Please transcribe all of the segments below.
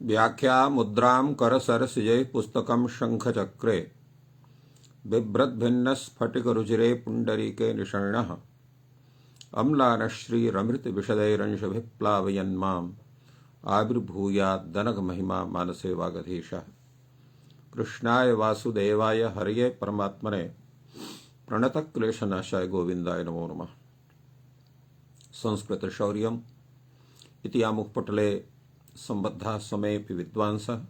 व्याख्या मुद्रां करसरसिजै पुस्तकं शङ्खचक्रे बिभ्रद्भिन्नस्फटिकरुचिरे पुण्डरीके निषण्णः अम्लानश्रीरमृतविशदैरंशभिः प्लावयन्माम् आविर्भूयाद्दनकमहिमा मानसे वागधीशः। कृष्णाय वासुदेवाय हरये परमात्मने प्रणतक्लेशनाशाय गोविन्दाय नमो नमः। संस्कृतशौर्यम् इति आमुखपटले सम्बद्धाः समेऽपि विद्वांसः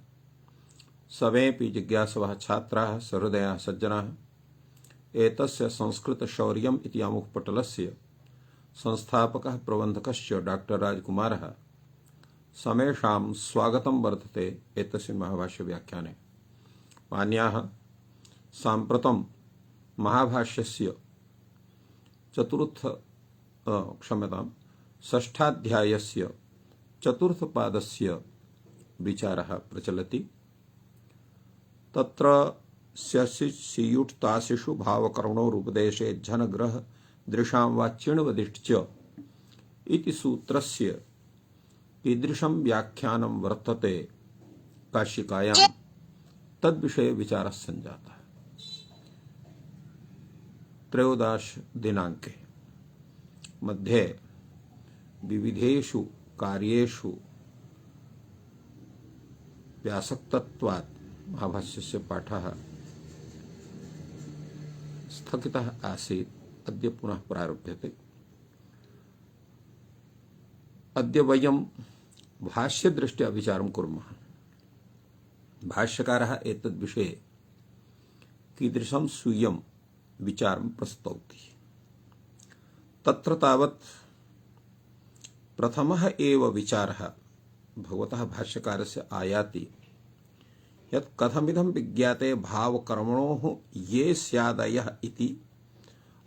समेऽपि जिज्ञासवः छात्राः सहृदयाः सज्जनाः एतस्य संस्कृतशौर्यम् इति आमुखपटलस्य संस्थापकः प्रबन्धकश्च डॉक्टर राजकुमारः समेषां स्वागतं वर्तते एतस्मिन् महाभाष्यव्याख्याने। मान्याः, साम्प्रतं महाभाष्यस्य षष्ठाध्यायस्य चतुर्थपादस्य विचारः प्रचलति। तत्र स्यसियुक्तासिषु भावकरणोरुपदेशे झनग्रह दृशां वाच्यणवदिष्ट इति सूत्रस्य कीदृशं व्याख्यानं वर्तते काशिकायां तद्विषये विचारः सञ्जातः। त्रयोदश दिनाङ्के मध्ये विविधेषु कार्येषु व्यासक्तत्वात् महाभाष्यस्य पाठः स्थगितः आसीत्। अद्य पुनः प्रारभ्यते। अद्य वयं भाष्यदृष्ट्या विचारं कुर्मः। भाष्यकारः एतद्विषये कीदृशं स्वीयं विचारं प्रस्तौति। तत्र तावत् प्रथमः एव विचारः भगवतः भाष्यकारस्य आयाति यत् कथमिदं विज्ञाते भावकर्मणोः ये स्यादयः इति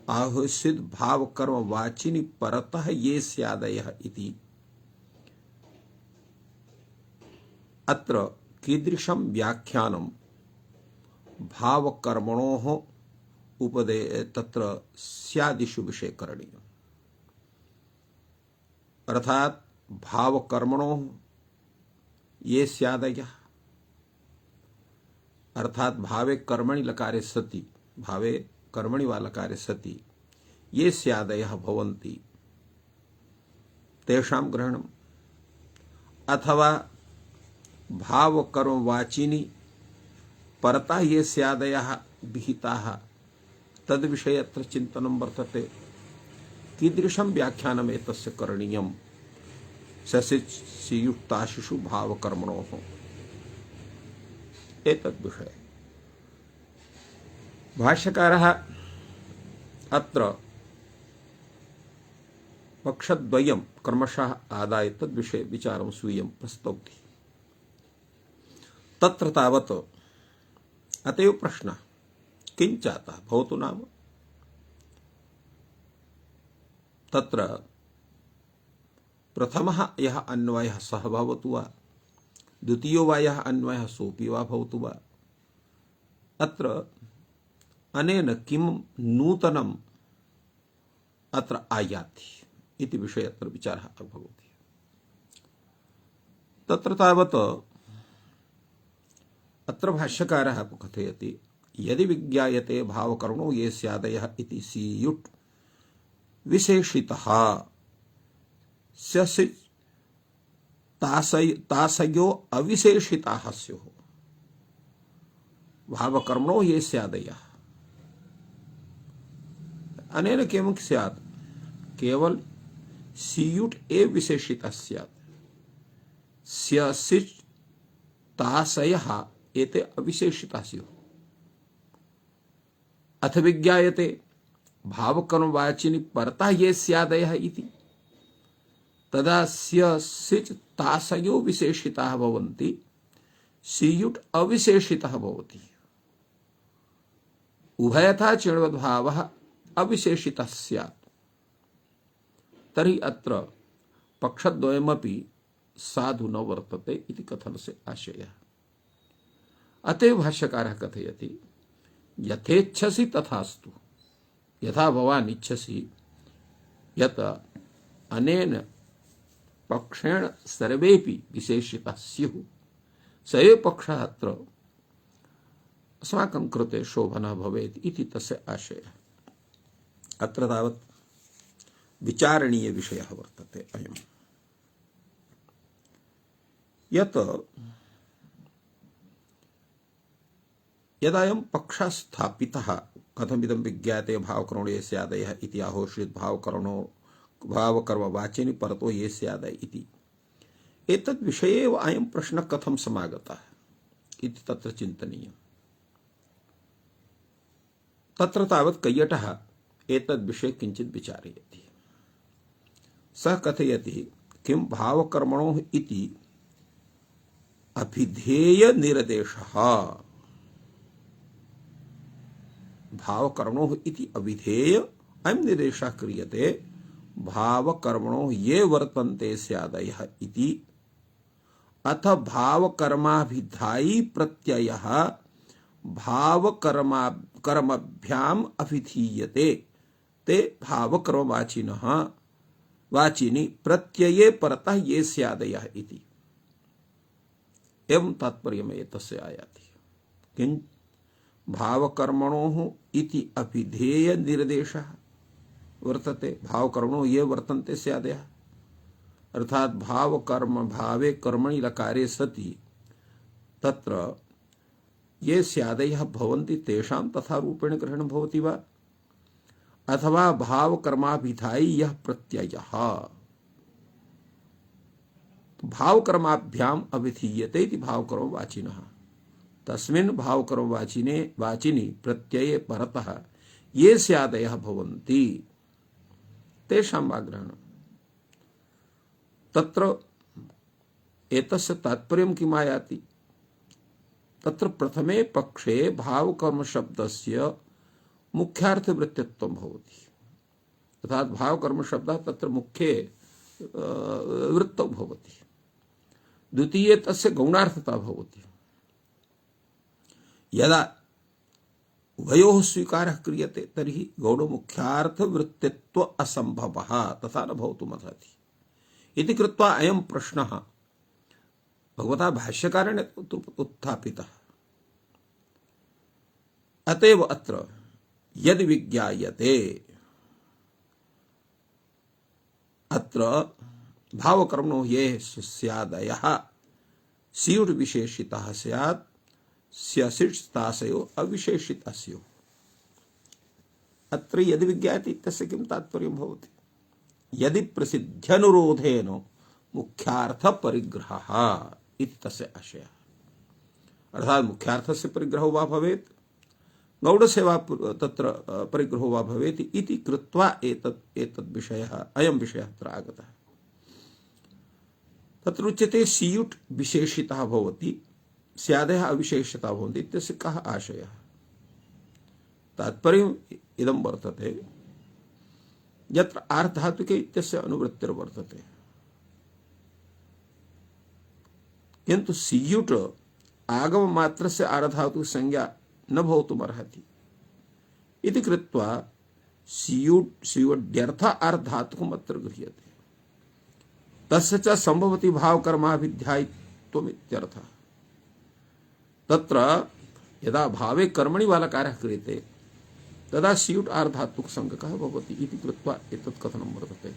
आहुषिद् भावकर्मवाचिनि परतः ये स्यादयः इति। अत्र कीदृशं व्याख्यानं भावकर्मणोः तत्र स्यादिषु विषये करणीयम्। अर्थात भावकर्मणोः ये स्यादयः अर्थात भावे कर्मणि लकारे सति भावे कर्मणि वा लकारे सति ये स्यादयः भवन्ति तेषां ग्रहणम्, अथवा भावकर्मवाचिनि परतः ये स्यादयः विहिताः तद्विषये अत्र चिन्तनं वर्तते। कीदृशं व्याख्यानम् एतस्य करणीयं ससियुक्ताशिषु भावकर्मणोः एतद्विषये भाष्यकारः अत्र पक्षद्वयं क्रमशः आदाय तद्विषये विचारं स्वीयं प्रस्तौति। तत्र तावत् अतएव प्रश्नः किं चातः भवतु नाम। तत्र प्रथमः यः अन्वयः सः भवतु वा द्वितीयो वा यः अन्वयः सोऽपि वा भवतु वा, अत्र अनेन किं नूतनम् अत्र आयाति इति विषये अत्र विचारः भवति। तत्र तावत् अत्र भाष्यकारः कथयति यदि विज्ञायते भावकर्मणो ये स्यादयः इति सीयुट् विशेषितः तासयो अविशेषिताः स्युः। भावकर्मणो ये स्यादयः अनेन किं स्यात्, केवल सीयुट् एव विशेषितः स्यात्। स्यसिच् तासयः एते अविशेषिताः स्युः। अथ विज्ञायते भावकर्मवाचिनि परतः ये स्यादयः इति तदा स्यसिच् तासयो विशेषिताः भवन्ति, सीयुट् अविशेषितः भवति। उभयथा चिण्वद्भावः अविशेषितः स्यात्। तर्हि अत्र पक्षद्वयमपि साधु न वर्तते इति कथनस्य आशयः। अतएव भाष्यकारः कथयति यथेच्छसि तथास्तु। यथा भवान् इच्छसि यत् अनेन पक्षेण सर्वेपि विशेषिताः स्युः स एव पक्षः अत्र अस्माकं कृते शोभनः भवेत् इति तस्य आशयः। अत्र तावत् विचारणीय विषयः वर्तते अयम्, यत् यदायं पक्षः स्थापितः कथमिदं विज्ञाते भावकरणो ये स्यादयः इति आहोश्रित भावकरणो भावकर्मवाचिनि परतो ये स्यादय इति एतद् विषये एव अयं प्रश्नः कथं समागतः इति तत्र चिन्तनीयम्। तत्र तावत् कैयटः एतद् विषये किञ्चित् विचारयति। सः कथयति किं भावकर्मणोः इति अभिधेय निर्देशः, भावकर्मणोः इति अभिधेय अयं निर्देशः क्रियते भावकर्मणोः ये वर्तन्ते स्यादयः इति, अथ भावकर्माभिधायी प्रत्ययः भावकर्माभ्याम अभिधीयते ते भावकर्मवाचिनः वाचिनि प्रत्यये परतः ये स्यादयः इति। एवं तात्पर्यम् एतस्य आयाति। किं भावकर्मणोः इति अभिधेय निर्देशः वर्तते, भावकर्मणोः ये वर्तन्ते स्यादयः, अर्थात भावकर्म भावे कर्मणि लकारे सति तत्र ये स्यादयः भवन्ति तेषां तथा रूपेण ग्रहणं भवति वा, अथवा भावकर्माभिधायी यः प्रत्ययः भावकर्माभ्याम अभिधीयते इति भावकर्मवाचिनः, तस्मिन् भावकर्मवाचिने वाचिनि प्रत्यये परतः ये स्यादयः भवन्ति तेषां वा ग्रहणम्। तत्र एतस्य तात्पर्यं किम् आयाति? तत्र प्रथमे पक्षे भावकर्म शब्दस्य मुख्यार्थवृत्तित्वं भवति, अर्थात् भावकर्म शब्दः तत्र मुख्ये वृत्तौ भवति। द्वितीये तस्य गौणार्थता भवति। यदा उभयोः स्वीकारः क्रियते तर्हि गौणमुख्यार्थवृत्तित्व असम्भवः, तथा न भवितुमर्हति इति कृत्वा अयं प्रश्नः भगवता भाष्यकारेण उत्थापितः। अतएव अत्र यदि विज्ञायते, अत्र भावकर्मणो ये स्यादयः स्युड् विशेषितः स्यात् स्यसिष्तासयो अविशेषितस्यो। अत्र यदि विज्ञायते इत्यस्य किं तात्पर्यं भवति? यदि प्रसिद्ध्यनुरोधेन मुख्यार्थ परिग्रहः इति तस्य आशयः, अर्थात् मुख्यार्थस्य परिग्रहो वा भवेत् गौडस्य वा तत्र परिग्रहो वा भवेत् इति कृत्वा एतद् विषयः अयं विषयः अत्र आगतः। तत्र उच्यते स्युट् विशेषितः भवति स्यादयः अविशेषितः भवन्ति इत्यस्य कः आशयः? तात्पर्यम् इदं वर्तते यत्र आर्धातुके इत्यस्य अनुवृत्तिर्वर्तते, किन्तु स्युट् आगममात्रस्य आर्धातुकसंज्ञा न भवितुमर्हति इति कृत्वा स्युड्यर्थ आर्धातुकम् अत्र गृह्यते। तस्य च सम्भवति भावकर्माभिध्यायित्वम् इत्यर्थः। तत्र यदा भावे कर्मणि वालकारः क्रियते तदा स्युट् आर्धातुक संज्ञकः भवति इति कृत्वा एतत् कथनं वर्तते।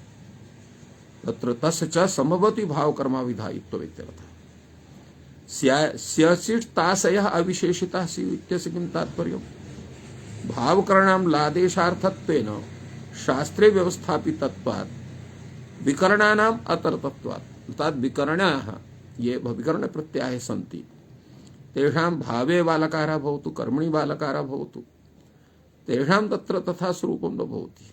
तत्र तस्य च सम्भवति भावकर्माभिधायित्वम् इत्यर्थः। स्यसिष्तासयः अविशेषितः स्युः इत्यस्य किं तात्पर्यम्? भावकरणां लादेशार्थत्वेन शास्त्रे व्यवस्थापितत्वात् विकरणानाम् अतरतत्वात्, अर्थात् विकरणाः ये विकरण प्रत्ययाः सन्ति तेषां भावे बालकारः भवतु कर्मणि बालकारः भवतु तेषां तत्र तथा स्वरूपं न भवति।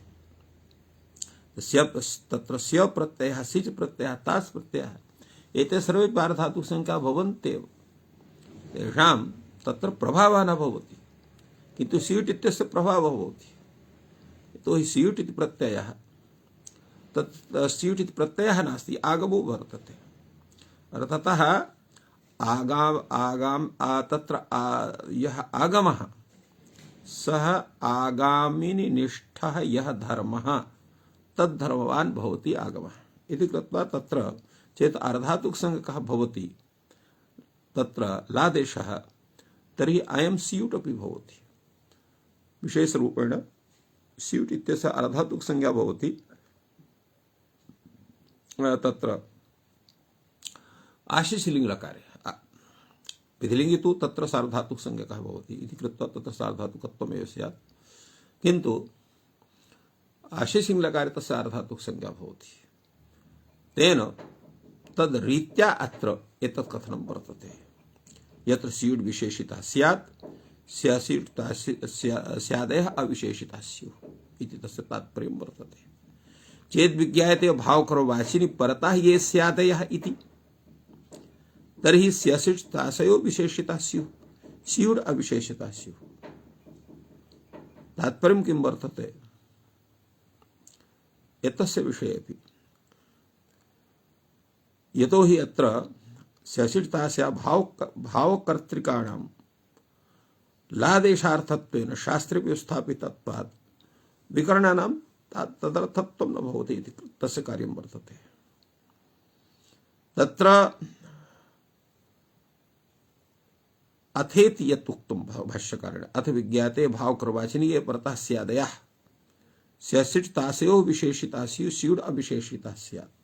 तत्र स्य प्रत्ययः सिच् प्रत्ययः तास् प्रत्ययः एते सर्वे पारधातुकसंज्ञा भवन्त्येव, तेषां तत्र प्रभावः न भवति, किन्तु स्युट् इत्यस्य प्रभावः भवति। यतोहि स्युट् इति प्रत्ययः तत् स्युट् इति प्रत्ययः नास्ति, आगमो वर्तते। अर्थतः तत्र यः आगमः सः आगामिनि निष्ठः यः धर्मः तद्धर्मवान् भवति आगमः इति कृत्वा तत्र चेत् अर्धातुकसंज्ञकः भवति तत्र लादेशः तर्हि अयं स्यूट् अपि भवति। विशेषरूपेण स्यूट् इत्यस्य अर्धातुकसंज्ञा भवति तत्र आशिषलिङ्गलकारे, विधिलिङ्गे तु तत्र सार्वधातुकसंज्ञकः भवति इति कृत्वा तत्र सार्वधातुकत्वमेव स्यात्, किन्तु आशिषलिङ्गलकारे तस्य अर्धातुकसंज्ञा भवति। तेन तद्रीत्या अत्र एतत् कथनं वर्तते, यत्र स्यूट् विशेषिता स्यात् स्यादयः अविशेषिताः स्युः इति तस्य तात्पर्यं वर्तते। चेत् विज्ञायते भावकरवाचिनि परतः ये स्यादयः इति, तर्हि स्यसिच् तासयो विशेषिताः स्युः, स्यूट् अविशेषिताः स्युः। तात्पर्यं किं वर्तते एतस्य विषयेऽपि, यतो हि अत्र स्यसिच् तास्या भावकर्तृकाणां लादेशार्थत्वेन शास्त्रे व्यवस्थापितत्वात् विकरणानां तदर्थत्वं न भवति इति तस्य कार्यं वर्तते। तत्र अथेति यत् उक्तं भाष्यकारेण, अथ विज्ञाते भावकरवाचिनि ये परतः स्यादयः स्यसिच् तासयोः विशेषिताः स्युः, स्यूट् अविशेषिताः स्यात्।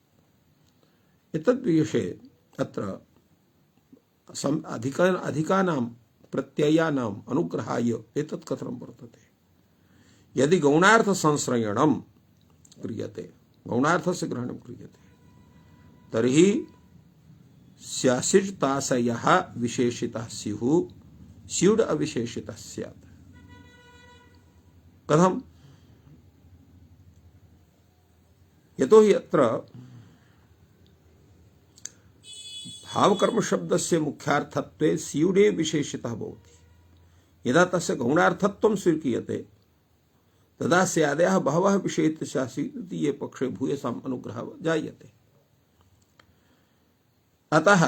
एतद्विषये अत्र अधिकानां प्रत्ययानाम् अनुग्रहाय एतत् कथनं वर्तते। यदि गौणार्थ संश्रयणं क्रियते, गौणार्थस्य ग्रहणं क्रियते, तर्हि स्यासिच् तासयः विशेषिताः स्युः, स्यूट् अविशेषितः स्यात्। कथं? यतो हि अत्र भावकर्म शब्दस्य मुख्यार्थत्वे स्यूडे विशेषितः भवति। यदा तस्य गौणार्थत्वं स्वीक्रियते तदा स्यादयः बहवः विशेषिताः इति ये पक्षे भूयसाम् अनुग्रहः जायते। अतः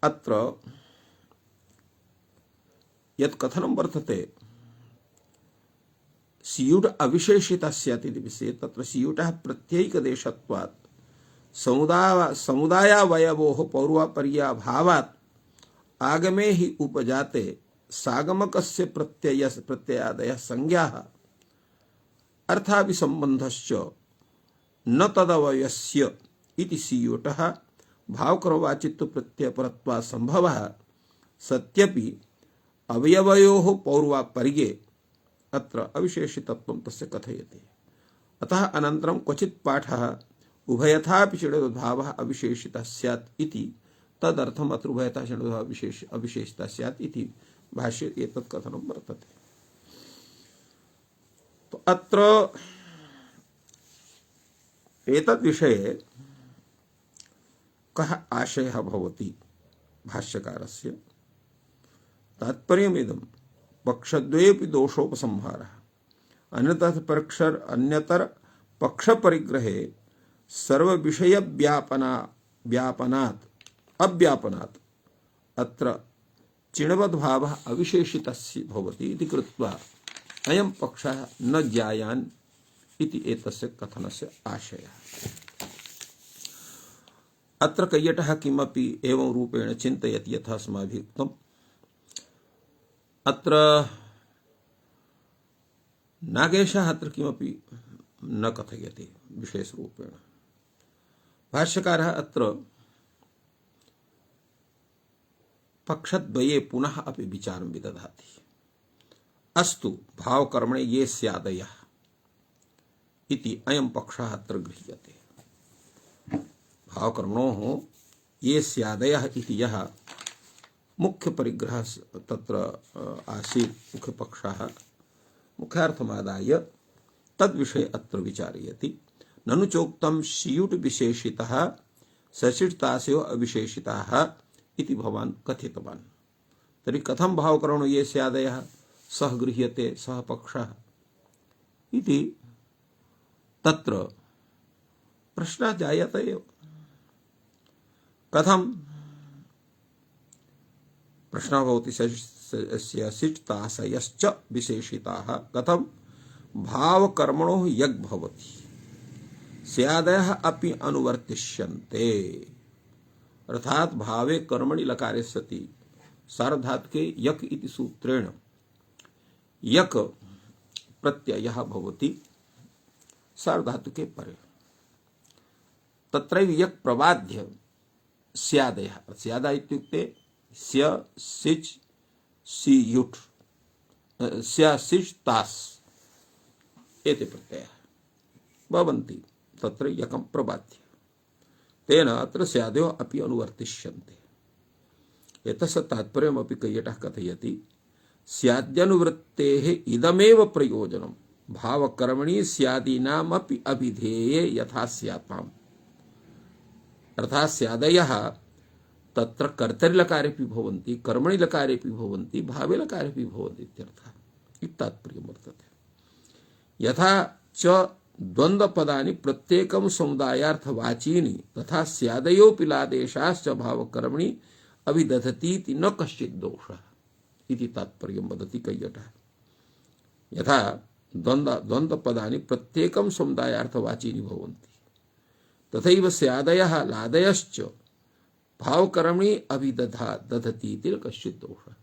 अत्र यत् कथनं वर्तते स्यूट् अविशेषितः स्यात् इति विषये, तत्र स्यूटः प्रत्ययिकदेशत्वात् समुदायावयवोः पौर्वापर्याभावात् आगमे हि उपजाते सागमकस्य प्रत्ययादयः संज्ञाः अर्थाभिसम्बन्धश्च न तदवयस्य इति स्यूटः भावकरवाचित्व प्रत्ययपरत्वात् संभवः सत्यपि अवयवयोः पौर्वापर्ये अत्र अविशेषितत्वं तस्य कथयति। अतः अनन्तरं क्वचित् पाठः उभयथापि षडुद्भावः अविशेषितः स्यात् इति, तदर्थम् अत्र उभयथा षडुद्भावः अविशेषितः स्यात् इति भाष्ये एतत् कथनं वर्तते। तो अत्र एतद् विषये कः आशयः भवति भाष्यकारस्य? तात्पर्यमिदं पक्षद्वयेपि दोषोपसंहारः, अन्यतर पक्षपरिग्रहे सर्वविषय व्यापनात् अव्यापनात् अत्र चिणवद्भावः अविशेषितस्य भवति इति कृत्वा अयं पक्षः न ज्ञायान् इति एतस्य कथनस्य आशयः। अत्र कैयटः किमपि एवं रूपेण चिन्तयति यथा अस्माभिः उक्तम्। अत्र नागेशः अत्र किमपि न कथयति विशेषरूपेण। भाष्यकारः अत्र पक्षद्वये पुनः अपि विचारं विदधाति। अस्तु भावकर्मणे ये स्यादयः इति अयं पक्षः अत्र गृह्यते। भावकर्मणोः ये स्यादयः इति यः मुख्य परिग्रहः तत्र आसीत्, मुख्यपक्षः मुख्यार्थमादाय तद्विषये अत्र विचारयति। ननु चोक्तं स्यूट् विशेषितः ससिट् तासयो अविशेषिताः इति भवान् कथितवान्। तर्हि कथं भावकर्मणो ये स्यादयः सः गृह्यते, सः पक्षः इति तत्र प्रश्नः जायते एव। कथं? प्रश्नः भवति ससिट् तासयश्च विशेषिताः कथं? भावकर्मणोः यग् भवति स्यादयः अपि अनुवर्तिष्यन्ते, अर्थात भावे कर्मणि लकारे सति सार्वधातुके यक इति सूत्रेण यक प्रत्ययः भवति सार्वधातुके परे। तत्रैव यक् प्रबाध्य स्यादयः, स्यादा इत्युक्ते स्य सिच् सि युट् स्य सिच् तास् एते प्रत्ययाः भवन्ति तत्र यकं प्रबाध्य, तेन अत्र स्यादयो अपि अनुवर्तिष्यन्ते। एतस्य तात्पर्यमपि कैयटः कथयति, स्याद्यनुवृत्तेः इदमेव प्रयोजनं भावकर्मणि स्यादीनामपि अभिधेये यथा स्याताम्। अर्थात् स्यादयः तत्र कर्तरिलकारेऽपि भवन्ति, कर्मणि लकारेऽपि भवन्ति, भावे लकारेऽपि भवन्ति इत्यर्थः। इति तात्पर्यं वर्तते। यथा च द्वन्द्वपदानि प्रत्येकं समुदायार्थवाचीनि तथा स्यादयोऽपि लादेशाश्च भावकर्मणि अभिदधतीति न कश्चित् दोषः इति तात्पर्यं वदति कैयटः। यथा द्वन्द्वपदानि प्रत्येकं समुदायार्थवाचीनि भवन्ति तथैव स्यादयः लादयश्च भावकर्मणि अभिदधति इति न कश्चित् दोषः।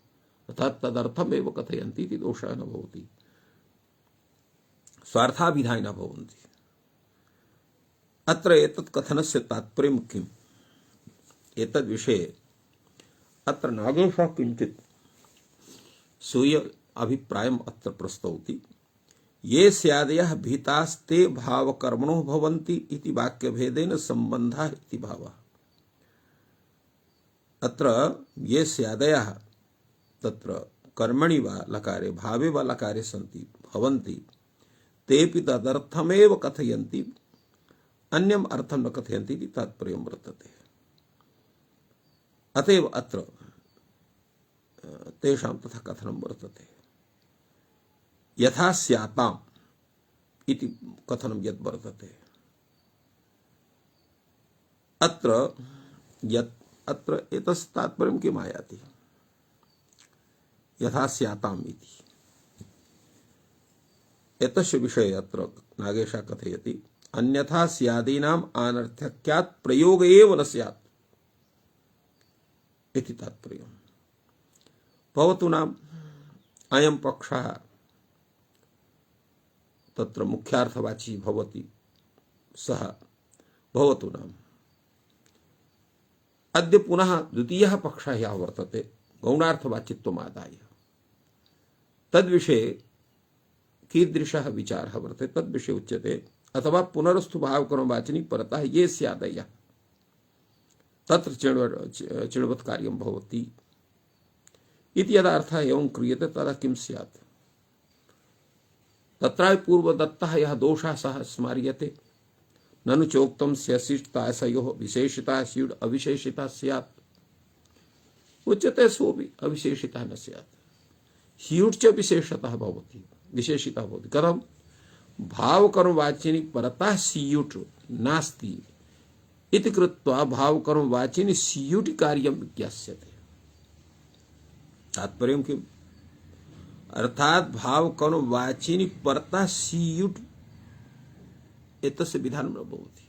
अर्थात् तदर्थमेव कथयन्ति इति दोषः न भवति, स्वार्थाभिधाय न भवन्ति। अत्र एतत् कथनस्य तात्पर्यं किम्? एतद् विषये अत्र नागेशः किञ्चित् स्वीय अभिप्रायम् अत्र प्रस्तौति। ये स्यादयः भीतास्ते भावकर्मणो भवन्ति इति वाक्यभेदेन सम्बन्धः इति भावः। अत्र ये स्यादयः तत्र कर्मणि वा लकारे भावे वा लकारे सन्ति भवन्ति तेऽपि तदर्थमेव कथयन्ति, अन्यम् अर्थं न कथयन्ति इति तात्पर्यं वर्तते। अतएव अत्र तेषां तथा कथनं वर्तते। यथा स्याताम् इति कथनं यद् वर्तते, अत्र एतस्य तात्पर्यं किम् आयाति? यथा स्याताम् इति एतस्य विषये अत्र नागेशः कथयति, अन्यथा स्यादीनाम् अनर्थक्यात् प्रयोग एव न स्यात् इति तात्पर्यम्। भवतु नाम अयं पक्षः तत्र मुख्यार्थवाची भवति, सः भवतु नाम। अद्य पुनः द्वितीयः पक्षः यः वर्तते गौणार्थवाचित्वमादाय, तद्विषये कीदृशः विचारः वर्तते तद्विषये उच्यते। अथवा पुनरस्तु भावकर्मवाचिनि परतः ये स्यादयः तत्र चिणवत् कार्यं भवति इति यदा अर्थः एवं क्रियते तदा किं स्यात्? तत्रापि पूर्वदत्तः यः दोषः सः स्मार्यते। ननु चोक्तं स्यसिष्टासयोः विशेषिता स्युड् अविशेषिता स्यात् उच्यते, सोऽपि अविशेषितः न स्यात्। स्युड् च विशेषतः भवति, विशेषितः भवति। कथं? भावकर्मवाचिनि परतः स्युट् नास्ति इति कृत्वा भावकर्मवाचिनि स्युट् कार्यं विज्ञास्यते। तात्पर्यं किम्? अर्थात् भावकर्मवाचिनि परतः स्युट् एतस्य विधानं न भवति,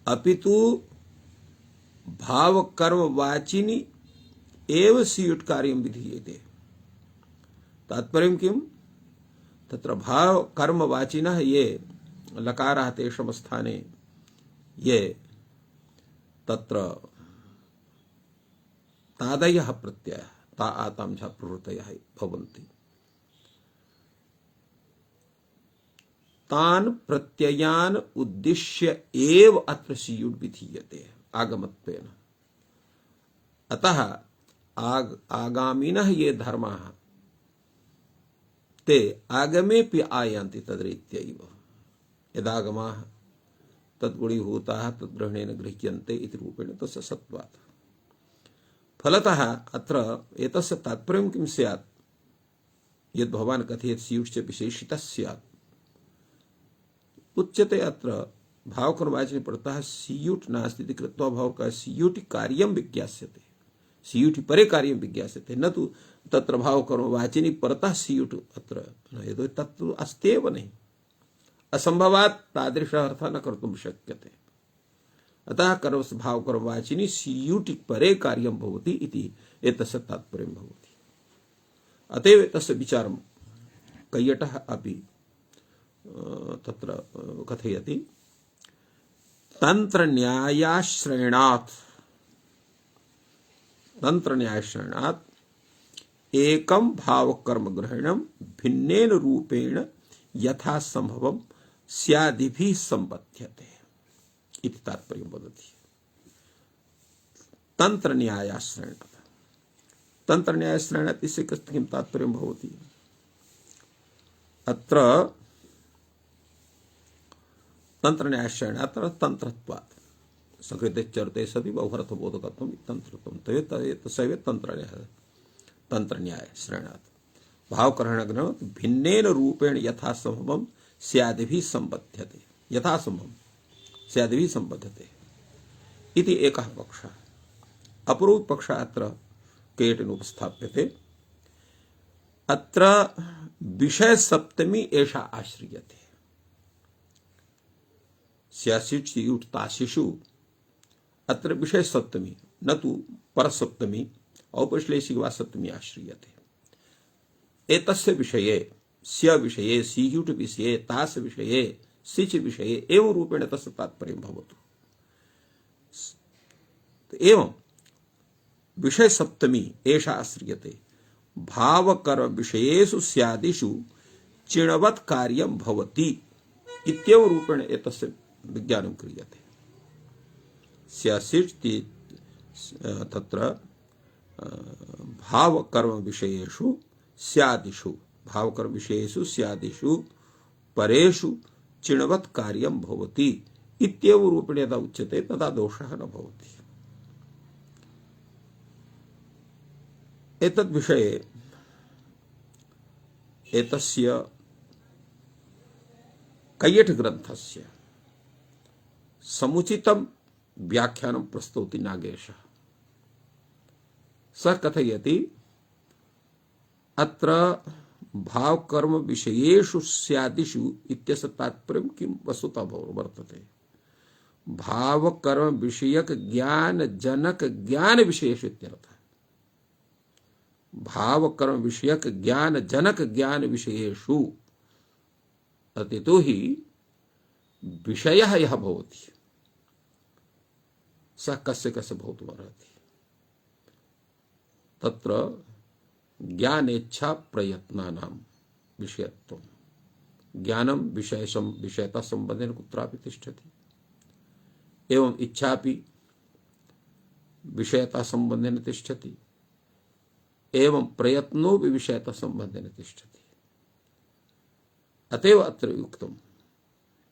अपितु भावकर्मवाचिनि एव स्युट् कार्यं विधीयते। तात्पर्यं किम्? तत्र भावकर्मवाचिनः ये लकाराः तेषां स्थाने ये तत्र तादयः प्रत्ययः ता आतां झ प्रवृत्तयः भवन्ति, तान् प्रत्ययान् उद्दिश्य एव अत्र स्युट् विधीयते आगमत्वेन। अतः आगामिनः ये धर्माः ते आगमेऽपि आयान्ति तद्रीत्यैव। यदागमाः तद्गुणीभूताः तद्ग्रहणेन गृह्यन्ते इति रूपेण तस्य सत्त्वात्। फलतः अत्र एतस्य तात्पर्यं किं स्यात्? यद् भवान् कथयति स्युट् च विशेषितः स्यात्, उच्यते अत्र भावकर्मवाचिनि परतः स्युट् नास्ति इति कृत्वा भावकः स्युट् कार्यं विज्ञास्यते, स्युट् परे कार्यं विज्ञास्यते, न तु तत्र भावकर्मवाचिनि परतः स्युट् अत्र यतो तत्तु अस्त्येव नहि। असंभवात् तादृशः अर्थः न कर्तुं शक्यते। अतः कर्म भाव कर्मवाचिनी सीयुटि परे कार्यं भवति इति एतस्य तात्पर्यं भवति। अतएव एतस्य विचारं कैयटः अपि तत्र कथयति। तंत्रन्यायाश्रयणात् एकं भावकर्म ग्रहणं भिन्नेन रूपेण यथा संभवं स्यादिभिः संबध्यते इति तात्पर्यं वदति। तंत्रन्यायाश्रयणात् इस्य किं तात्पर्यं भवति? अत्र तंत्रन्यायाश्रयणात् तंत्रत्वात् संकृते चरते सति बहुरर्थबोधकत्वं तंत्रत्वं तस्यैव तंत्रन्याय श्रयणात् भावकरणग्रहण भिन्नेन रूपेण यथा संभवं स्यादिभिः संबध्यते, यथा संभवं स्यादिभिः संबध्यते इति एकः पक्षः। अपरो पक्षः अत्र केटेन उपस्थाप्यते। अत्र विषय सप्तमी एषा आश्रियते। स्यासिषु अत्र विषय सप्तमी न तु परसप्तमी औपश्लेषिक वा सप्तमी आश्रियते। एतस्य विषये स्य विषये सीयुट विषये तास विषये सिच विषये एवं रूपेण तस्य तात्पर्यं भवतु। एवं विषय सप्तमी एषा आश्रियते। भावकर्म विषयेषु स्यादिषु चिणवत् कार्यं भवति इत्येव रूपेण एतस्य विज्ञानं क्रियते। स्यासिति तत्र भावकर्म विषयेषु स्यादिषु भावकर्म विषयेषु स्यादिषु परेषु चिणवत् कार्यं भवति इत्येव रूपेण यदा उच्यते तदा दोषः न भवति। एतद् विषये एतस्य कैयट ग्रन्थस्य समुचितं व्याख्यानं प्रस्तौति नागेशः। सः कथयति अत्र भावकर्म विषयेषु स्यादिषु इत्यस्य तात्पर्यं किं वस्तुतः वर्तते। भावकर्म विषयक ज्ञान जनक ज्ञान विशेष इत्यर्थः। भावकर्म विषयक ज्ञान जनक ज्ञान विषयेषु अतितो हि विषयः यः भवति सः कस्य कस्य भवितुमर्हति। तत्र ज्ञानेच्छा प्रयत्नानां विषयत्वं ज्ञानं विषयता संबंधेन कुत्रापि तिष्ठति। एवं इच्छापि विषयता संबंधेन तिष्ठति। एवं प्रयत्नो भी विषयता संबंधेन तिष्ठति। अतएव अत्र उक्तं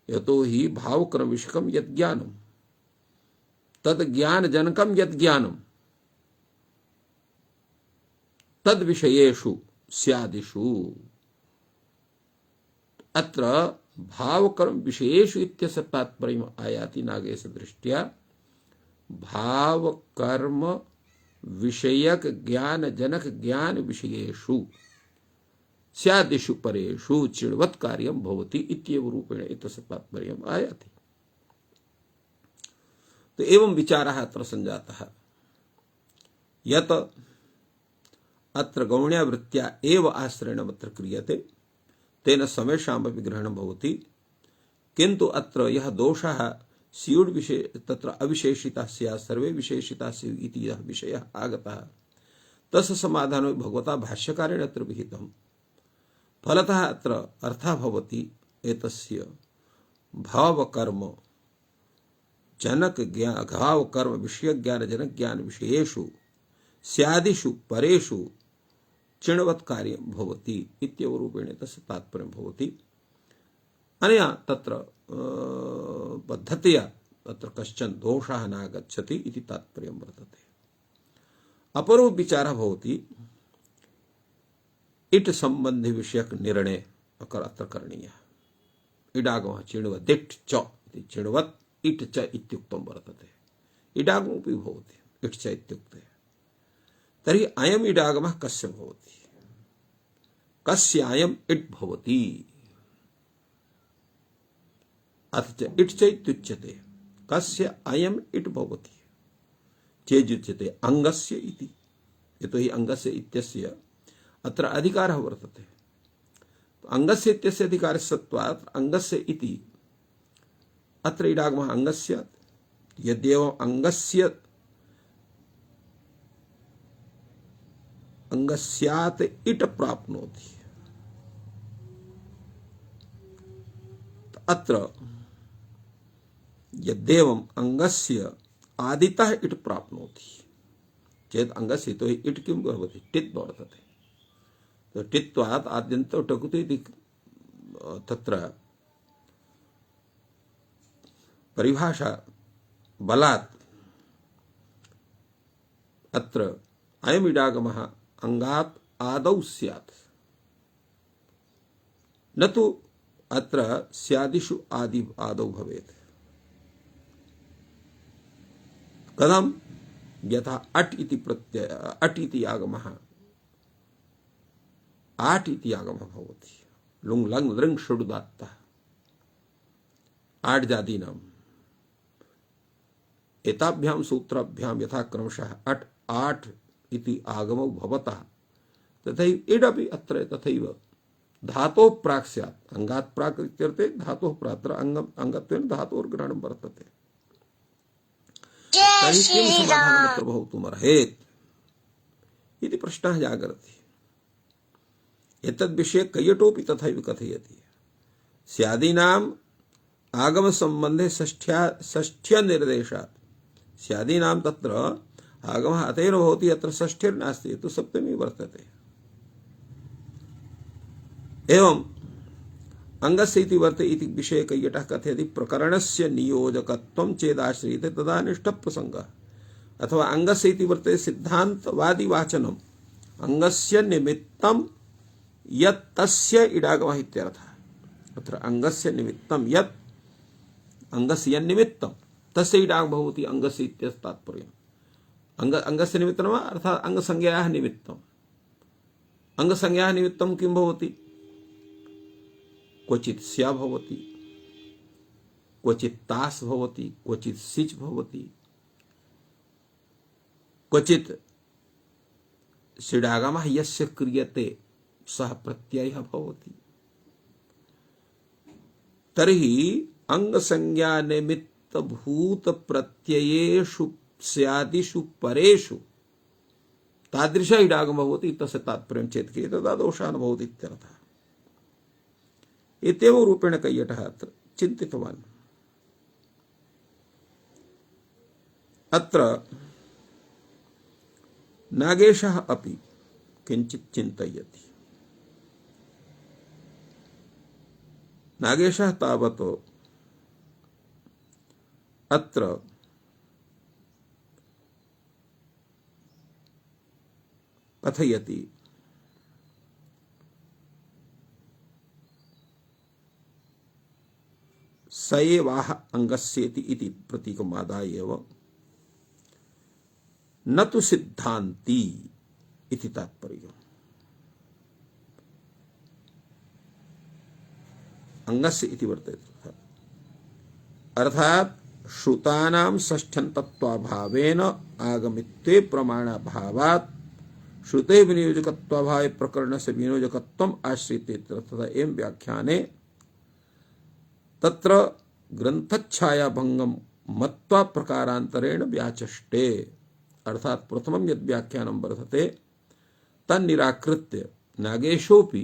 यतो हि भावकर्म विषयकं यद् ज्ञानं तद् ज्ञानजनकं यद् ज्ञानं तद् विषयेषु स्यादिषु। अत्र भावकर्म विषयेषु इत्यस्य तात्पर्यम् आयाति नागेश दृष्ट्या भावकर्म विषयक ज्ञान जनक ज्ञान विषयेषु स्यादिषु परेषु चिणवत् कार्यं भवति इत्येव रूपेण एतस्य तात्पर्यम् आयाति। तो एवं विचारः अत्र सञ्जातः यत् अत्र गौण्यावृत्त्या एव आश्रयणमत्र क्रियते तेन समेषामपि ग्रहणं भवति। किन्तु अत्र यः दोषः स्युड् विषय तत्र अविशेषितः स्यात् सर्वे विशेषिताः स्युः इति यः विषयः आगतः तस्य समाधानो भगवता भाष्यकारेण अत्र विहितम्। फलतः अत्र अर्थः भवति एतस्य भावकर्म जनक ज्ञान भावकर्म विषय ज्ञान जनक ज्ञान विषयेषु स्यादिषु परेषु चिणवत् कार्यं भवति इत्येव रूपेण तस्य तात्पर्यं भवति। अनया तत्र पद्धत्या तत्र कश्चन दोषः नागच्छति इति तात्पर्यं वर्तते। अपरो विचारः भवति इट् संबंधी विषयक निर्णय अत्र करणीयः। इडागमः चिणवदिट् च इति चिणवत् इट् च इत्युक्तं वर्तते। इडागमोऽपि भवति इट् च इत्युक्ते। तर्हि अयम् इडागमः कस्य भवति कस्यायम् इट् भवति अथ च इट् च इत्युच्यते। कस्य अयम इट भवति चेजुच्यते अंगस्य इति यतो हि अंगस्य इत्यस्य अत्र अधिकारः वर्तते। अंगस्य इत्यस्य अधिकारस्य सत्त्वात् अंगस्य इति अत्र इडागमः अंगस्य यद्येव अंगस्यात् इट प्राप्नोति अत्र यद्येवम् अंगस्य आदितः इट प्राप्नोति चेत् अंगस्य तो इट किं भवति टित् वर्तते। तो टित्वात् आद्यन्तौ टकुति इति तत्र परिभाषा बलात् अत्र अयम् इडागमः अंगात् आदौ स्यात् न तु अत्र स्यादिषु आदौ भवेत्। कथं यथा अट् इति प्रत्यय अट् इति आगमः आट् इति आगमः भवति लुङ् लङ् लृङ् षडुदात्तः आट् जातीनाम् एताभ्यां सूत्राभ्यां यथा क्रमशः अट् आट् इति आगमौ भवतः तथैव इडपि अत्र तथैव धातोः प्राक् स्यात् अंगात् प्राक् इत्यर्थे धातोः प्राक् अंगत्वेन धातोर्ग्रहणं वर्तते। तर्हि किं समाधानमत्र भवितुमर्हेत् इति प्रश्नः जागर्ति। एतद्विषये कैयटोऽपि तथैव कथयति स्यादीनाम् आगमसम्बन्धे षष्ठ्यनिर्देशात् स्यादीनां तत्र आगमः अतेन भवति अत्र षष्ठिर्नास्ति तु सप्तमी वर्तते। एवं अंगस्य इति वर्ते इति विषये कैयटः कथयति प्रकरणस्य नियोजकत्वं चेदाश्रियते तदा निष्ठ प्रसंगः अथवा अंगस्य इति वर्ते सिद्धान्तवादी वाचनम् अंगस्य निमित्तं यत् तस्य इडागमः इत्यर्थः। अत्र अंगस्य निमित्तं यत् अंगस्य निमित्तं तस्य इडागमः भवति अंगस्य इत्यस्य तात्पर्यम्। अंगस्य निमित्तं अर्थात् अंगसंज्ञायाः निमित्तम्। अंगसंज्ञायाः निमित्तं किं भवति क्वचित् स्या भवति क्वचित् तास् भवति क्वचित् सिच् भवति क्वचित् षडागमः यस्य क्रियते सः प्रत्ययः भवति। तर्हि अंगसंज्ञा निमित्त भूत प्रत्ययेषु स्यादिषु परेषु तादृश इडागमः भवति तस्य तात्पर्यं चेत् तदा दोषः न भवति इत्यर्थः। एतेव रूपेण कैयटः अत्र चिन्तितवान्। अत्र नागेशः अपि किञ्चित् चिन्तयति। नागेशः तावत् अत्र कथयति स एवाह अंगस्येति इति प्रतीकमादाय एव न तु सिद्धान्ती इति तात्पर्यम्। अंगस्य इति वर्तते अर्थात् श्रुतानां षष्ठ्यन्तत्वाभावेन आगमित्वे प्रमाणाभावात् श्रुते विनियोजकत्वाभावे प्रकरणस्य विनियोजकत्वम् आश्रिते तथा एवं व्याख्याने तत्र ग्रंथच्छायाभंगम मत्वा प्रकारांतरेण व्याचष्टे अर्थात प्रथमं यद् व्याख्यानं वर्तते तन्निराकृत्य नागेशोऽपि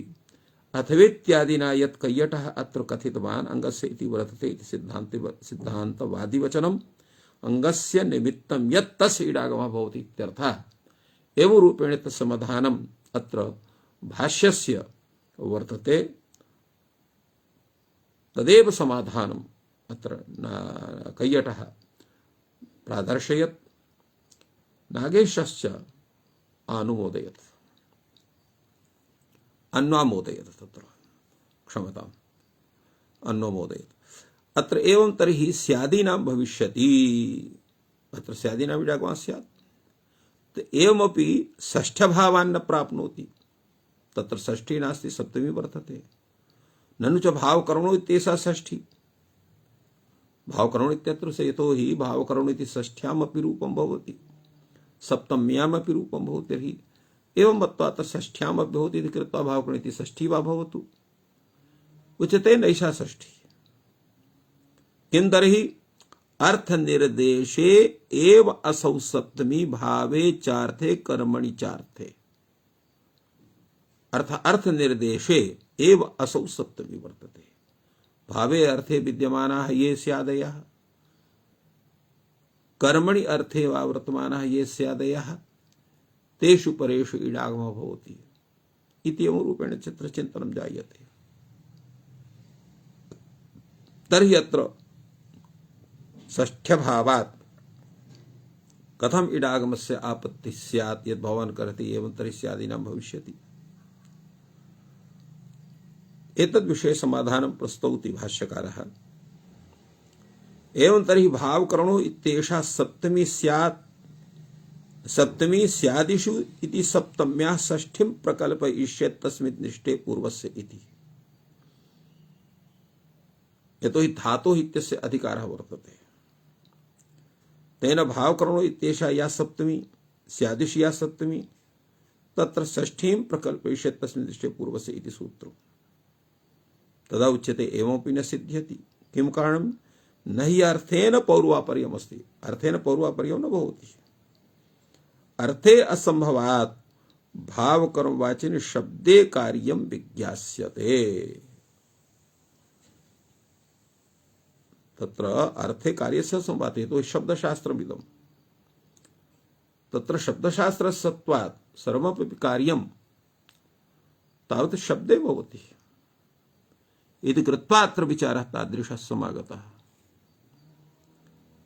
अथवेत्यादिना यत् कैयटः अत्र कथितवान् अंगस्य इति वर्तते इति सिद्धान्तवादिवचनम् अंगस्य निमित्तं यत् तस्य इडागमः भवति इत्यर्थः। एवं रूपेण तत्समाधानम् अत्र भाष्यस्य वर्तते। तदेव समाधानम् अत्र कैयटः प्रादर्शयत् नागेशश्च अनुमोदयत् अन्वामोदयत् तत्र क्षमताम् अन्वमोदयत्। अत्र एवं तर्हि स्यादीनां भविष्यति अत्र स्यादीनां इडागमः स्यात् तो एवमपि षष्ठ्यभावान् न प्राप्नोति तत्र षष्ठी नास्ति सप्तमी वर्तते। ननु च भावकरणो इत्येषा षष्ठी भावकरणो इत्यत्र से यतो हि भावकरणो इति षष्ठ्यामपि रूपं भवति सप्तम्यामपि रूपं भवति तर्हि एवं मत्वा तत् षष्ठ्यामपि भवति इति कृत्वा भावकरणो इति षष्ठी वा भवतु उच्यते नैषा षष्ठी किं तर्हि अर्थ निर्देशे एव असौ सप्तमी भावे चार्थे कर्मणि चार्थे अर्थ निर्देशे एव असौ सप्तमी वर्तते भावे अर्थे विद्यमानाः ये स्यादयः कर्मणि अर्थे वा वर्तमानः ये स्यादयः तेषु परेषु इडागमः भवति इत्येवं रूपेण चित्रचिन्तनं जायते। तर्हि अत्र षष्ठ्यभावात् कथम इडागमस्य आपत्तिः स्यात् यद् भवान् करोति एवं तर्हि स्यादीनां भविष्यति। एतद्विषये समाधानं प्रस्तौति भाष्यकारः। एवं तर्हि भावकरणो इत्येषा सप्तमी स्यात् सप्तमी स्यादिषु इति सप्तम्याः षष्ठीं प्रकल्पयिष्येत् तस्मिन् निष्ठे पूर्वस्य इति। यतो हि धातोः इत्यस्य अधिकारः वर्तते तेन भावकरणो इत्येषा या सप्तमी स्यादिषु या सप्तमी तत्र षष्ठीं प्रकल्पयिष्येत् तस्मिन् निष्ठे पूर्वस्य इति सूत्रम्। तदा उच्यते एवमपि न सिद्ध्यति किं कारणं न हि अर्थेन पौर्वापर्यम् अस्ति अर्थेन पौर्वापर्यं न भवति अर्थे असंभवात् भावकर्मवाचिनि शब्दे कार्यं विज्ञास्यते। तत्र अर्थे कार्यस्य संवादे तो शब्दशास्त्रमिदं तत्र शब्दशास्त्रसत्वात् सर्वमपि कार्यं तावत् शब्दे भवति इति कृत्वा अत्र विचारः तादृशः समागतः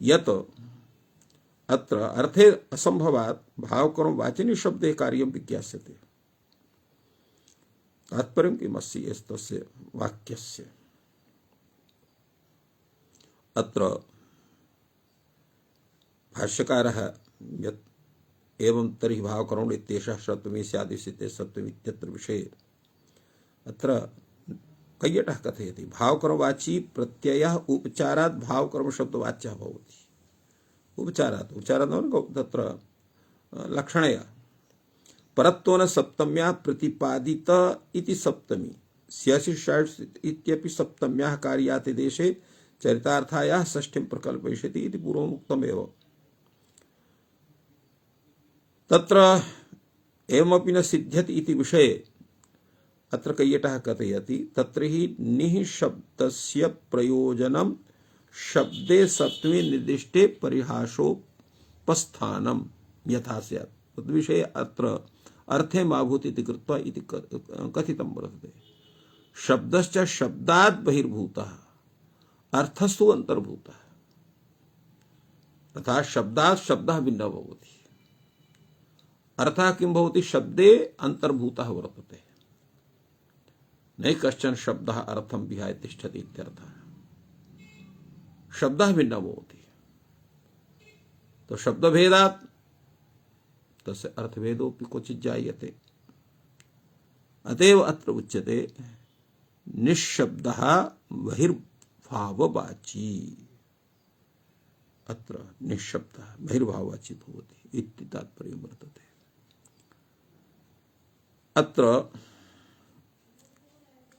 यत् अत्र अर्थे असंभवात् भावकर्म वाचिनि शब्दे कार्यं विज्ञास्यते। तात्पर्यं किमस्ति एतस्य वाक्यस्य अत्र भाष्यकारः यत् एवं तर्हि भावकरणो इत्येषः सप्तमी स्यादिष्यते सप्तमी इत्यत्र विषये अत्र कैयटः कथयति भावकर्मवाची प्रत्ययः उपचारात् भावकर्म शब्दवाच्यः भवति। उपचारात् तत्र लक्षणया परत्वेन सप्तम्याः प्रतिपादित इति सप्तमी स्यासि षष् इत्यपि सप्तम्याः कार्यातिदेशे चरितार्थायाः षष्ठीं प्रकल्पयिष्यति इति पूर्वमुक्तमेव। तत्र एवमपि न सिद्ध्यति इति विषये अत्र कैयटः कथयति तत्र हि निः शब्दस्य प्रयोजनं शब्दे सप्तमी निर्दिष्टे परिहासोपस्थानं यथा स्यात् तद्विषये अत्र अर्थे मा भूत् इति कृत्वा इति कथितं वर्तते। शब्दश्च शब्दात् बहिर्भूतः अर्थस्तु अंतर्भूतः अर्थात् शब्दात् शब्दः भिन्नः भवति अर्थः किं भवति शब्दे अंतर्भूतः वर्तते न कश्चन शब्दः अर्थं विहाय तिष्ठति इत्यर्थः शब्दः भिन्नः भवति तो शब्दभेदात् तस्य अर्थभेदोऽपि क्वचित् जायते। अतएव अत्र उच्यते निःशब्दः बहिर्भाववाची अत्र निःशब्दः बहिर्भाववाची भवति इति तात्पर्यं वर्तते। अत्र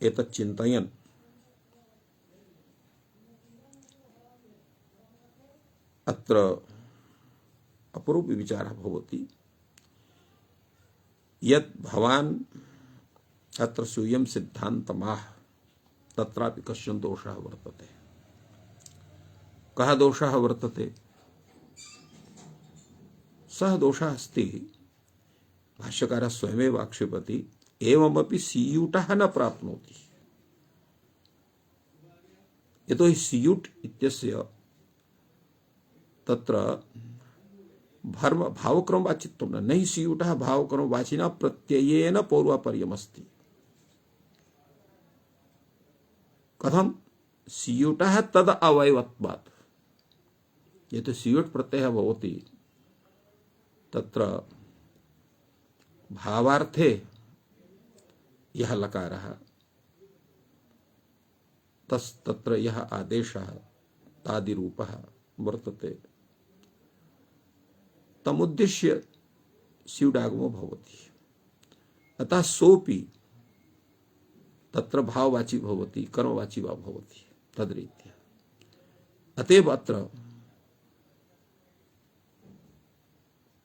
एतत् चिन्तयन् अत्र अपरूपी विचारः भवति यत् भवान् अत्र स्वीयं सिद्धान्तमाह तत्रापि कश्चन दोषः वर्तते। कः दोषः वर्तते? सः दोषः अस्ति भाष्यकारः स्वयमेव आक्षेपति एवमपि सीयूटः न प्राप्नोति यतो हि सीयूट इत्यस्य तत्र भावक्रमवाचित्वं न हि सीयूटः भावक्रमवाचिना प्रत्ययेन पौर्वापर्यमस्ति। कथं? सीयूटः तद अवयवत्वात् यत् सीयूट प्रत्ययः भवति तत्र भावार्थे यह लकारः तत्र यह आदेशः तादिरूपः वर्तते तमुद्दिश्य स्युडागमो भवति। अतः सोपि तत्र भाववाची भवति कर्मवाची वा भवति तद्रीत्या। अतएव अत्र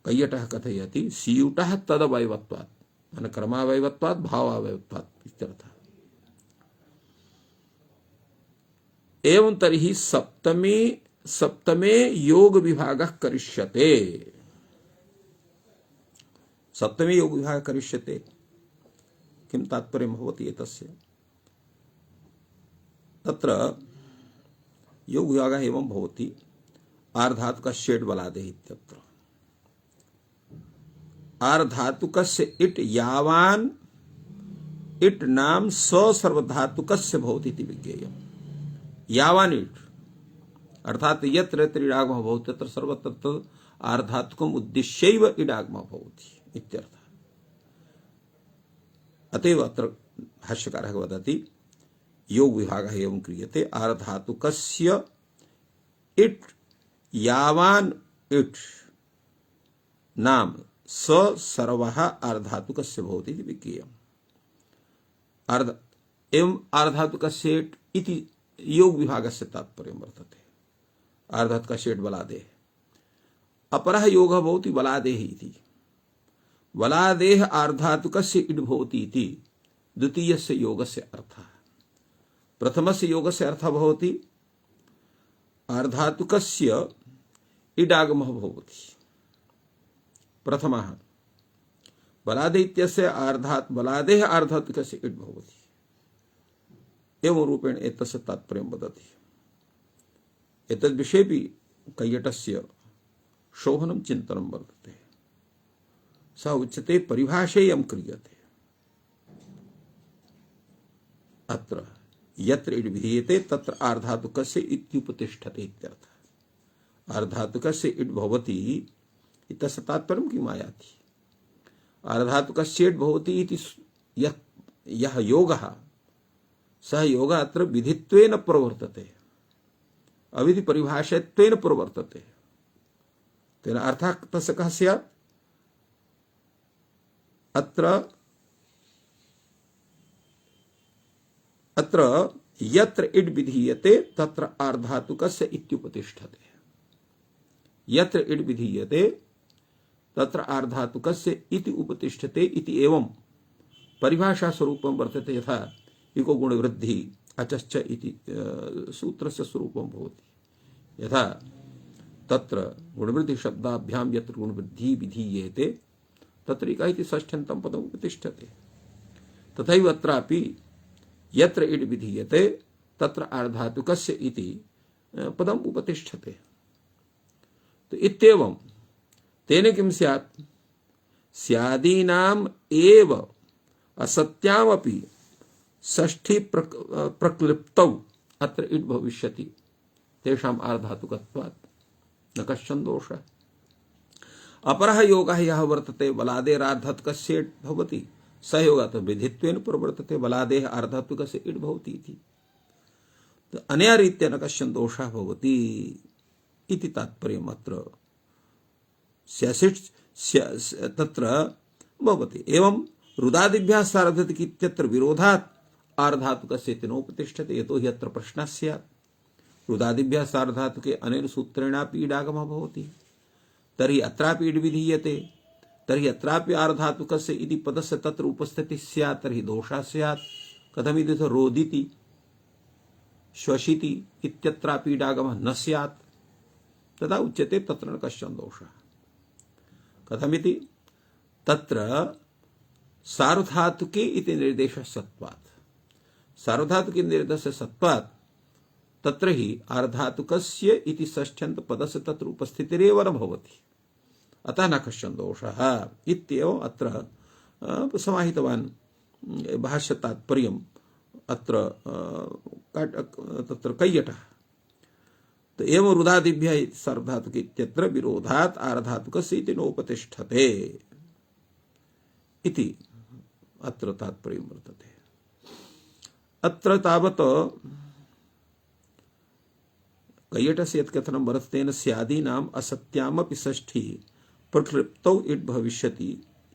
कैयटः कथयति स्युटः तदवयवत्वात् माने कर्मावयवत्वात् भावावयवत्वात् इत्यर्थः। एवं तर्हि सप्तमे योग विभागः करिष्यते। सप्तमे योग विभागः करिष्यते किं तात्पर्यं भवति एतस्य? तत्र योग विभागः एवं भवति आर्धातुकस्य बलादेः इत्यत्र। आर्धातुकस्य इट् यावान् इट् नाम सर्वधातुकस्य भवति इति विज्ञेयम्। यावान् इट् अर्थात यत्र यत्र इडागमः भवति तत्र सर्वत्र आर्धातुकम् उद्दिश्यैव इडागमः भवति इत्यर्थः। अतएव अत्र भाष्यकारः वदति योग विभागः एवं क्रियते आर्धातुकस्य इट् यावान् इट् नाम सर्वः आर्धातुकस्य भवति इति विज्ञेयम्। एवं आर्धातुकस्य इट् इति योग विभागस्य तात्पर्यं वर्तते। आर्धातुकस्य इट् बलादेः। अपरः योगः भवति बलादेः इति। बलादेः आर्धातुकस्य इट् भवति इति द्वितीयस्य योगस्य अर्थः। प्रथमस्य योगस्य अर्थः भवति आर्धातुकस्य इडागमः भवति प्रथमः। बलादेः इत्यस्य बलादेः आर्धातुकस्य इट् भवति। एवं रूपेण एतस्य तात्पर्यं वदति। एतद्विषयेपि कैयटस्य शोभनं चिन्तनं वर्तते। सः उच्यते परिभाषेयं क्रियते। अत्र यत्र इड् विधीयते तत्र आर्धातुकस्य इत्युपतिष्ठते इत्यर्थः। आर्धातुकस्य इड् भवति इत्यस्य तात्पर्यं किम् आयाति? आर्धातुकस्य इड् भवति इति यः योगः सः योगः अत्र विधित्वेन प्रवर्तते, अविधि परिभाषित्वेन प्रवर्तते। तेन अर्थः तस्य कः स्यात्? अत्र यत्र इड् विधीयते तत्र आर्धातुकस्य इत्युपतिष्ठते। यत्र इड् विधीयते तत्र आर्धातुकस्य इति उपतिष्ठते इति एवं परिभाषा स्वरूपं वर्तते। यथा इको गुणवृद्धि अचश्च इति सूत्रस्य स्वरूपं भवति। यथा तत्र गुणवृद्धि शब्दाभ्यां यत्र गुणवृद्धि विधीयेते तत्र इका इति षष्ठ्यन्तं पदम् उपतिष्ठते। तथैव अत्रापि यत्र इड् विधीयते तत्र आर्धातुकस्य इति पदम् उपतिष्ठते। तो इत्येवं तेन किं स्यात्? स्यादीनाम् एव असत्यामपि षष्ठी प्रक्लिप्तौ अत्र इड् भविष्यति तेषाम् आर्धातुकत्वात् न कश्चन दोषः। अपरः योगः यः वर्तते बलादेरार्धातुकस्य इट् भवति सः योगः विधित्वेन प्रवर्तते। बलादेः आर्धातुकस्य इट् भवति इति। तो अनया रीत्या न कश्चन दोषः भवति इति तात्पर्यम् अत्र तत्र भवति। एवं रुदादिभ्यः सार्धतिक इत्यत्र विरोधात् आर्धातुकस्य इति नोपतिष्ठते। यतो हि अत्र प्रश्नः स्यात् रुदादिभ्यः सार्धातुके अनेन सूत्रेणापि इडागमः भवति तर्हि अत्रापि इड् विधीयते तर्हि अत्रापि आर्धातुकस्य इति पदस्य तत्र उपस्थितिः स्यात् तर्हि दोषः स्यात्। कथमिति रोदिति श्वसिति इत्यत्रापि इडागमः न स्यात् तदा उच्यते तत्र न कश्चन दोषः। कथमिति? तत्र सार्वधातुके इति निर्देशः सत्वात्। सार्वधातुके निर्देशः सत्वात् तत्र हि आर्धातुकस्य इति षष्ठ्यन्त पदस्य तत्र उपस्थितिरेव न भवति। अतः न कश्चन दोषः इत्येवम् अत्र समाहितवान् भाष्य तात्पर्यम् अत्र तत्र कैयटः। तो एवं रुदादिभ्यः सार्वधातुके इत्यत्र विरोधात् आर्धातुकस्य इति नोपतिष्ठते इति अत्र तात्पर्यं वर्तते। अत्र तावत् कैयटस्य यत्कथनं वर्ततेन स्यादीनाम् असत्यामपि षष्ठी प्रक्लिप्तौ इट् भविष्यति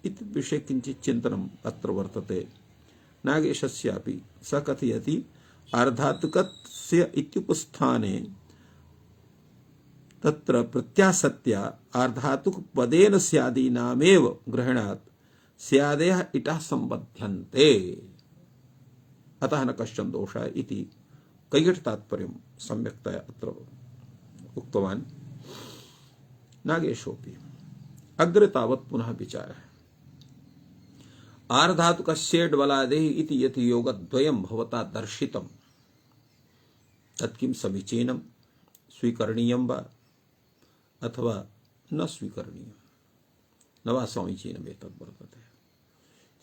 इति विषये किञ्चित् चिन्तनम् अत्र वर्तते। नागेशस्यापि स कथयति आर्धातुकस्य इत्युपस्थाने तत्र प्रत्यासत्या आर्धातुकपदेन स्यादीनामेव ग्रहणात् स्यादयः इटः सम्बध्यन्ते, अतः न कश्चन दोषः इति कैयट तात्पर्यं सम्यक्तया अत्र उक्तवान्। नागेशोऽपि अग्रे तावत् पुनः विचारः। आर्धातुकस्येड् बलादेः इति यत् योगद्वयं भवता दर्शितं तत् किं समीचीनं स्वीकरणीयं वा अथवा न स्वीकरणीयं न वा समीचीनम् एतद् वर्तते।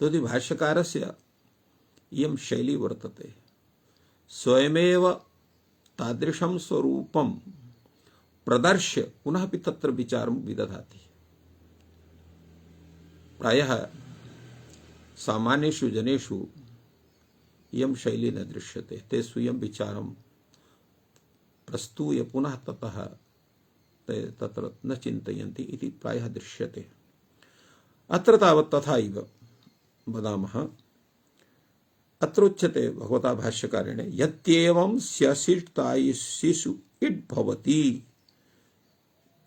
तर्हि भाष्यकारस्य इयं शैली वर्तते, स्वयमेव तादृशं स्वरूपं प्रदर्श्य पुनः अपि तत्र विचारं विदधाति। प्रायः सामान्येषु जनेषु इयं शैली न दृश्यते। ते स्वीयं विचारं प्रस्तूय पुनः ततः ते तत्र न चिन्तयन्ति इति प्रायः दृश्यते। अत्र तावत् तथैव वदामः। अत्र उच्यते भगवता भाष्यकारेण यत्येवं स्यसिष्टायिषु इट् भवति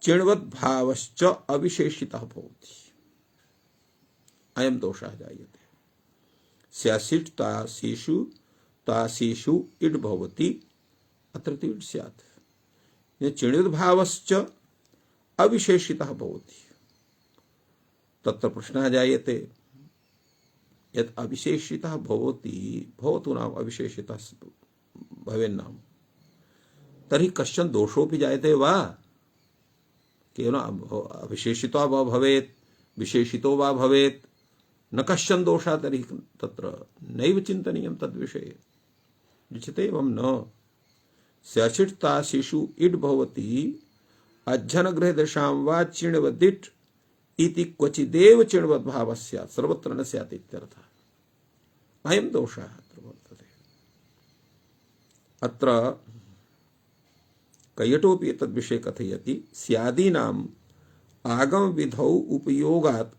चिण्वद्भावश्च अविशेषितः भवति, अयं दोषः जायते। स्यासिष्टासिषु तासिषु इट् भवति, अत्र तु इट् स्यात्। चिण्वद्भावश्च अविशेषितः भवति, तत्र प्रश्नः जायते यत् अविशेषितः भवति, भवतु नाम अविशेषितः भवेन्नाम, तर्हि कश्चन दोषोऽपि जायते वा? केवलम् अविशेषितो वा भवेत् विशेषितो वा भवेत्, न कश्चन दोषः, तर्हि तत्र नैव चिन्तनीयं तद्विषये। उच्यते एवं न स्यासिष्टासिषु इट् भवति अज्झनगृहदशां वा चिण्वदिट् इति क्वचिदेव चिण्वद्भावः स्यात्, सर्वत्र न स्यात् इत्यर्थः। अयं दोषः अत्र वर्तते। अत्र कैयटोऽपि एतद्विषये कथयति स्यादीनाम् आगमविधौ उपयोगात्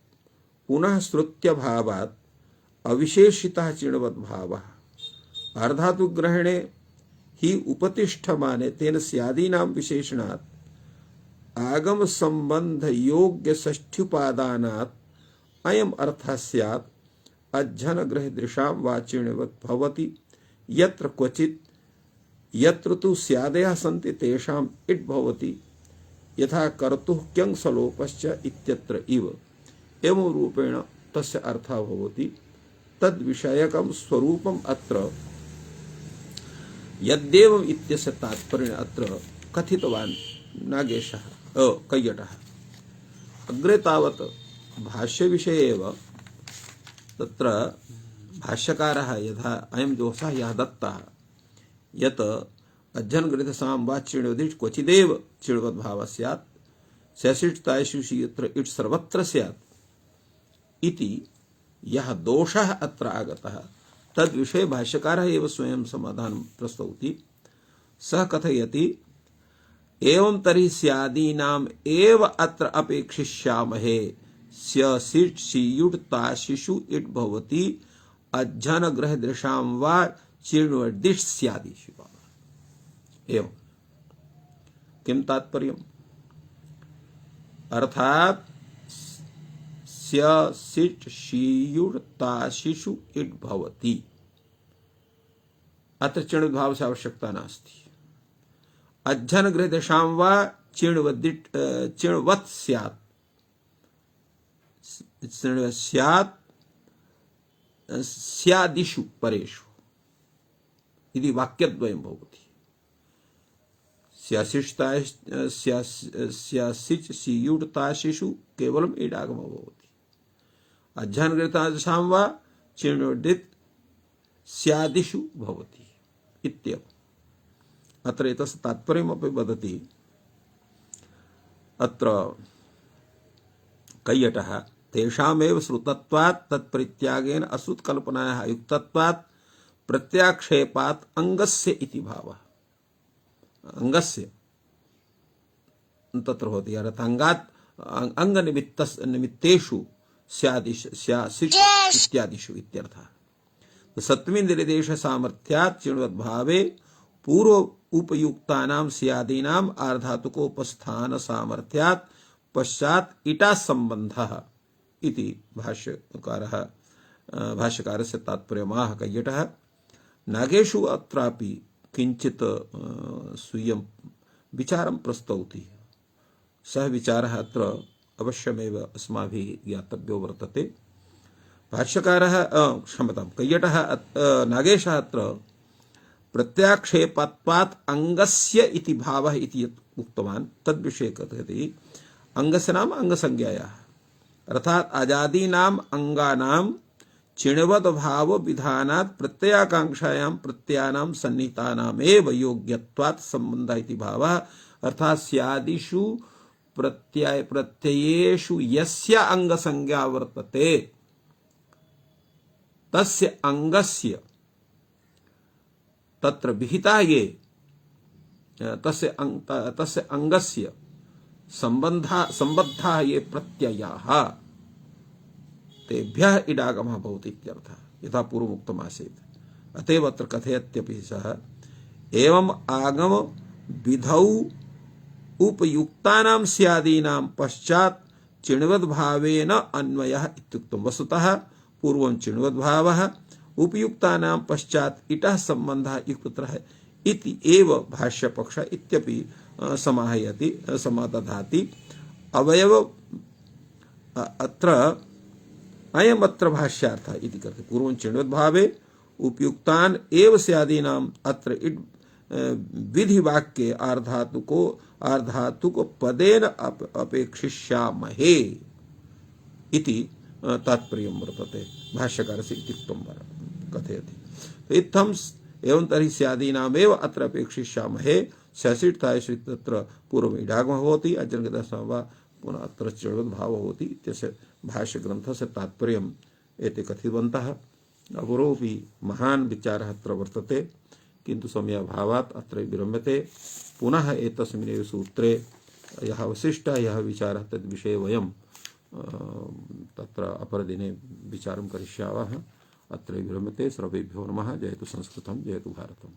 पुनः श्रुत्यभावात् अविशेषितः चिण्वद्भावः अर्धातुग्रहणे हि उपतिष्ठमाने तेन स्यादीनां विशेषणात् आगम संबंध योग्य षष्ठ्युपादानात् अयम् अर्थः स्यात् अज्झन ग्रह दृशां वा चिण्वत् भवति यत्र क्वचित् यत्र तु स्यादयः सन्ति तेषाम् इट् भवति यथा कर्तुः क्यङ् सलोपश्च इत्यत्र इव। एवं रूपेण तस्य अर्थः भवति। तद्विषयकं स्वरूपम् अत्र यद्देवम् इत्यस्य तात्पर्येण अत्र कथितवान् नागेशः कैयटः। अग्रे तावत् भाष्यविषये एव तत्र भाष्यकारः यथा अयं दोषः यः दत्तः यत् अज्झनगृहदशां वा चिण्वदिट् क्वचिदेव चिण्वद्भावः स्यात् स्यासिष्टायिषु यत्र इट् सर्वत्र स्यात् इति यः दोषः अत्र आगतः तद्विषये भाष्यकारः एव स्वयं समाधानं प्रस्तौति। सः कथयति एवं तर्हि स्यादीनाम् एव अत्र अपेक्षिष्यामहे स्य सिट् सियुट् ताशिषु इट् भवति अज्झन ग्रहदृशां वा चिण्वदिट् स्यादिषु वा। एवं किं तात्पर्यम्? अर्थात् स्य सिट् सियुट् ताशिषु इट् भवति, अत्र चिण्वद्भावस्य आवश्यकता नास्ति। अज्झन गृहदशां वा चिण्वत् स्यात् स्यादिषु परेषु इति वाक्यद्वयं भवति। स्यासिच् सियुट् ताशिषु केवलम् इडागमो भवति। अज्झन गृहदशां वा चिण्वदिट् स्यादिषु भवति इत्येवम्। अत्र एतस्य तात्पर्यमपि वदति। अत्र कैयटः तेषामेव श्रुतत्वात् तत्परित्यागेन अश्रुतकल्पनायाः युक्तत्वात् प्रत्याक्षेपात् अंगस्य इति भावः। अंगस्य तत्र भवति अर्थाङ्गात् अंगनिमित्तेषु स्यादिश इत्यादिषु इत्यर्थः। सत्त्वेन्द्रियदेश सामर्थ्यात् चिण्वद्भावे पूर्व उपयुक्तानां स्यादीनाम् आर्धातुकोपस्थान सामर्थ्यात् पश्चात् इटा संबंधः इति भाष्यकारस्य तात्पर्यमाह कैयटः। नागेषु अत्रापि किंचित स्वीयं विचारं प्रस्तौति। सः विचारः अत्र अवश्यमेव अस्माभिः ज्ञातव्यो वर्तते। भाष्यकारः क्षम्यतां कैयटः नागेशः अत्र प्रत्याक्षेपत्वात् अंगस्य इति भावः इति यत् उक्तवान् तद्विषये कथयति। अंगस्य नाम अंगसंज्ञायाः अर्थात् अजादीनाम् अंगानां चिणवद् भाव विधानात् प्रत्ययाकांक्षायां प्रत्ययानां सन्निहितानामेव योग्यत्वात् संबन्धः इति भावः। अर्थात् स्यादिषु प्रत्ययेषु यस्य अंगसंज्ञा वर्तते तस्य अंगस्य तत्र विहिता ये तस्य अंगस्य संबद्धाः ये प्रत्ययाः तेभ्यः इडागमः भवति इत्यर्थः। यथा पूर्वमुक्तमासीत्। अतएव अत्र कथयत्यपि सः एवं आगम विधौ उपयुक्तानां स्यादीनां पश्चात् चिण्वद्भावेन अन्वयः इत्युक्तम्। वस्तुतः पूर्वं चिण्वद्भावः उपयुक्तानां पश्चात् इटः संबंधः युक्तः इति एव भाष्यपक्ष इत्यपि समाहयति समादधाति। अवयव अत्र अयमत्र भाष्यार्थः इति करते। पूर्वं चिण्वद्भावे उपयुक्तान् एव स्यादीनाम् अत्र इट् विधिवाक्ये आर्धातुक पदेन अपेक्षिष्यामहे इति तात्पर्यं वर्तते। भाष्यकारस्य इत्युक्तं कथयति। इत्थम् एवं तर्हि स्यादीनामेव अत्र अपेक्षिष्यामहे स्यासिट् तत्र पूर्वम् इडागमः भवति अजन्यतः वा पुनः अत्र चिण्वद्भावः भवति इत्यस्य भाष्यग्रन्थस्य तात्पर्यम् एते कथितवन्तः। अपरोऽपि महान् विचारः अत्र वर्तते किन्तु समयाभावात् अत्र विरम्यते। पुनः एतस्मिन्नेव सूत्रे यः अवशिष्टः यः विचारः तद्विषये वयं तत्र अपरदिने विचारं करिष्यामः। अत्र विरम्यते। सर्वेभ्यो नमः। जयतु संस्कृतं, जयतु भारतम्।